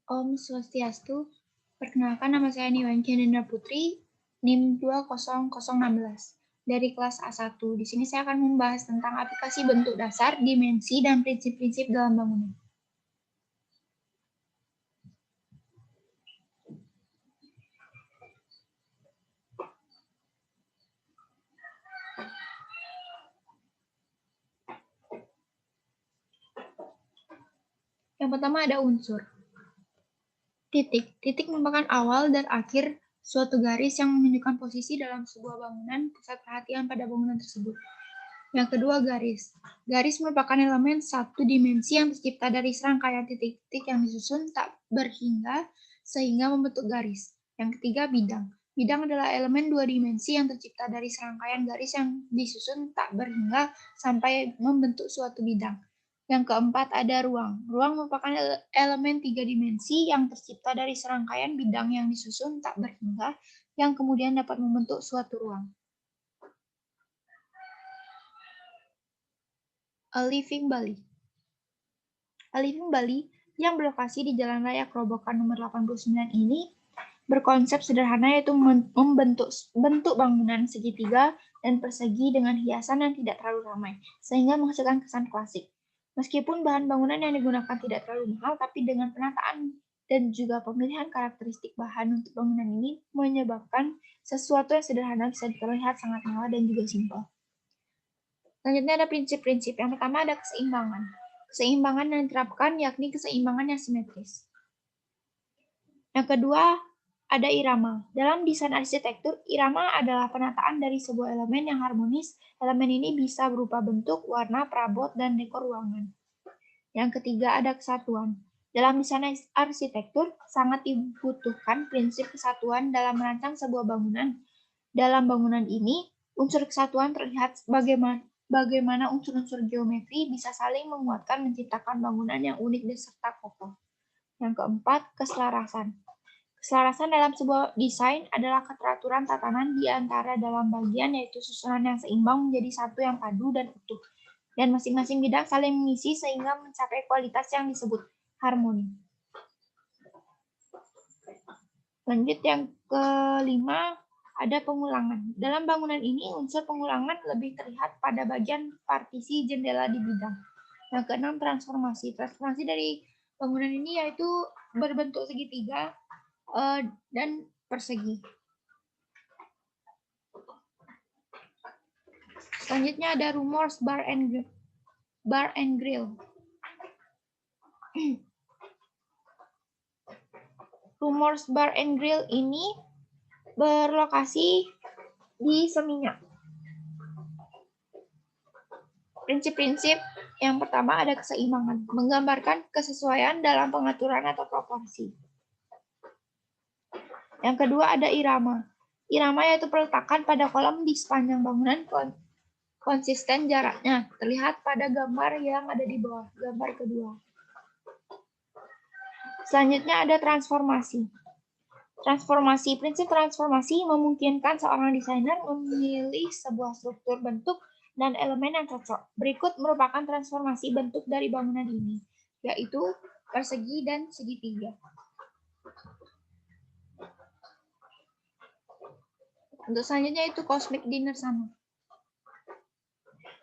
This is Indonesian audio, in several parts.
Om Swastiastu, perkenalkan nama saya Niwanki Hendra Putri, NIM 20016 dari kelas A1. Di sini saya akan membahas tentang aplikasi bentuk dasar, dimensi, dan prinsip-prinsip dalam bangunan. Yang pertama ada unsur. Titik. Titik merupakan awal dan akhir suatu garis yang menunjukkan posisi dalam sebuah bangunan, pusat perhatian pada bangunan tersebut. Yang kedua, garis. Garis merupakan elemen satu dimensi yang tercipta dari serangkaian titik-titik yang disusun tak berhingga sehingga membentuk garis. Yang ketiga, bidang. Bidang adalah elemen dua dimensi yang tercipta dari serangkaian garis yang disusun tak berhingga sampai membentuk suatu bidang. Yang keempat, ada ruang. Ruang merupakan elemen tiga dimensi yang tercipta dari serangkaian bidang yang disusun tak berhingga yang kemudian dapat membentuk suatu ruang. A Living Bali. A Living Bali yang berlokasi di Jalan Raya Kerobokan nomor 89 ini berkonsep sederhana, yaitu membentuk bentuk bangunan segitiga dan persegi dengan hiasan yang tidak terlalu ramai, sehingga menghasilkan kesan klasik. Meskipun bahan bangunan yang digunakan tidak terlalu mahal, tapi dengan penataan dan juga pemilihan karakteristik bahan untuk bangunan ini menyebabkan sesuatu yang sederhana bisa terlihat sangat mewah dan juga simpel. Selanjutnya ada prinsip-prinsip. Yang pertama ada keseimbangan. Keseimbangan yang diterapkan yakni keseimbangan yang simetris. Yang kedua ada irama. Dalam desain arsitektur, irama adalah penataan dari sebuah elemen yang harmonis. Elemen ini bisa berupa bentuk, warna, perabot, dan dekor ruangan. Yang ketiga ada kesatuan. Dalam desain arsitektur, sangat dibutuhkan prinsip kesatuan dalam merancang sebuah bangunan. Dalam bangunan ini, unsur kesatuan terlihat bagaimana unsur-unsur geometri bisa saling menguatkan menciptakan bangunan yang unik dan serta kokoh. Yang keempat, keselarasan. Keselarasan dalam sebuah desain adalah keteraturan tatanan di antara dalam bagian, yaitu susunan yang seimbang menjadi satu yang padu dan utuh. Dan masing-masing bidang saling mengisi sehingga mencapai kualitas yang disebut harmoni. Lanjut yang kelima, ada pengulangan. Dalam bangunan ini, unsur pengulangan lebih terlihat pada bagian partisi jendela di bidang. Yang keenam, transformasi. Transformasi dari bangunan ini yaitu berbentuk segitiga dan persegi. Selanjutnya ada Rumors Bar and Grill. Rumors Bar and Grill ini berlokasi di Seminyak. Prinsip-prinsip yang pertama ada keseimbangan, menggambarkan kesesuaian dalam pengaturan atau proporsi. Yang kedua ada irama. Irama yaitu peletakan pada kolom di sepanjang bangunan konsisten jaraknya, terlihat pada gambar yang ada di bawah, gambar kedua. Selanjutnya ada transformasi. Transformasi. Prinsip transformasi memungkinkan seorang desainer memilih sebuah struktur, bentuk, dan elemen yang cocok. Berikut merupakan transformasi bentuk dari bangunan ini, yaitu persegi dan segitiga. Untuk selanjutnya itu Cosmic Dinner Sana.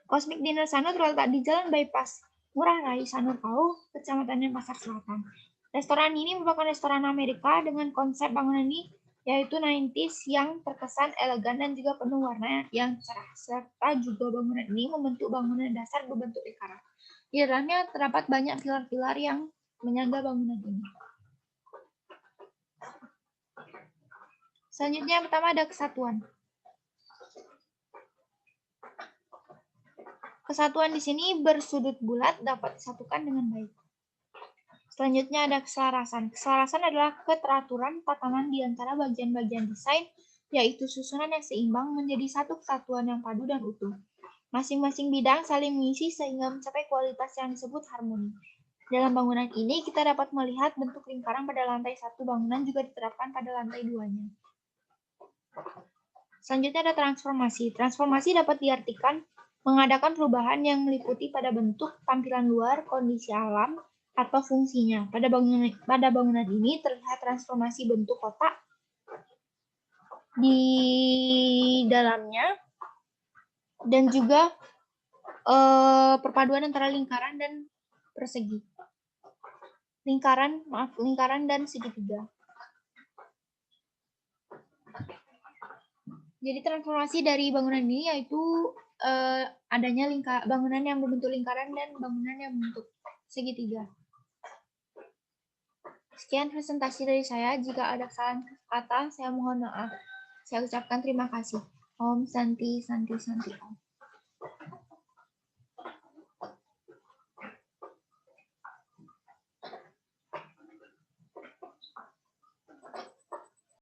Cosmic Dinner Sana terletak di Jalan Bypass Ngurah Rai, Sanurkau, Kecamatan Pasar Selatan. Restoran ini merupakan restoran Amerika dengan konsep bangunan ini yaitu 90s yang terkesan elegan dan juga penuh warna yang cerah. Serta juga bangunan ini membentuk bangunan dasar berbentuk lingkaran. Di dalamnya terdapat banyak pilar-pilar yang menyangga bangunan ini. Selanjutnya yang pertama ada kesatuan. Kesatuan di sini bersudut bulat dapat disatukan dengan baik. Selanjutnya ada keselarasan. Keselarasan adalah keteraturan tatanan di antara bagian-bagian desain, yaitu susunan yang seimbang menjadi satu kesatuan yang padu dan utuh. Masing-masing bidang saling mengisi sehingga mencapai kualitas yang disebut harmoni. Dalam bangunan ini, kita dapat melihat bentuk lingkaran pada lantai satu bangunan juga diterapkan pada lantai duanya. Selanjutnya ada transformasi. Transformasi dapat diartikan mengadakan perubahan yang meliputi pada bentuk, tampilan luar, kondisi alam, atau fungsinya. Pada bangunan ini terlihat transformasi bentuk kotak di dalamnya dan juga perpaduan antara lingkaran dan persegi. Lingkaran dan segitiga. Jadi transformasi dari bangunan ini yaitu adanya bangunan yang berbentuk lingkaran dan bangunan yang berbentuk segitiga. Sekian presentasi dari saya. Jika ada kesalahan kata, saya mohon maaf. Saya ucapkan terima kasih. Om Santi Santi Santi Om.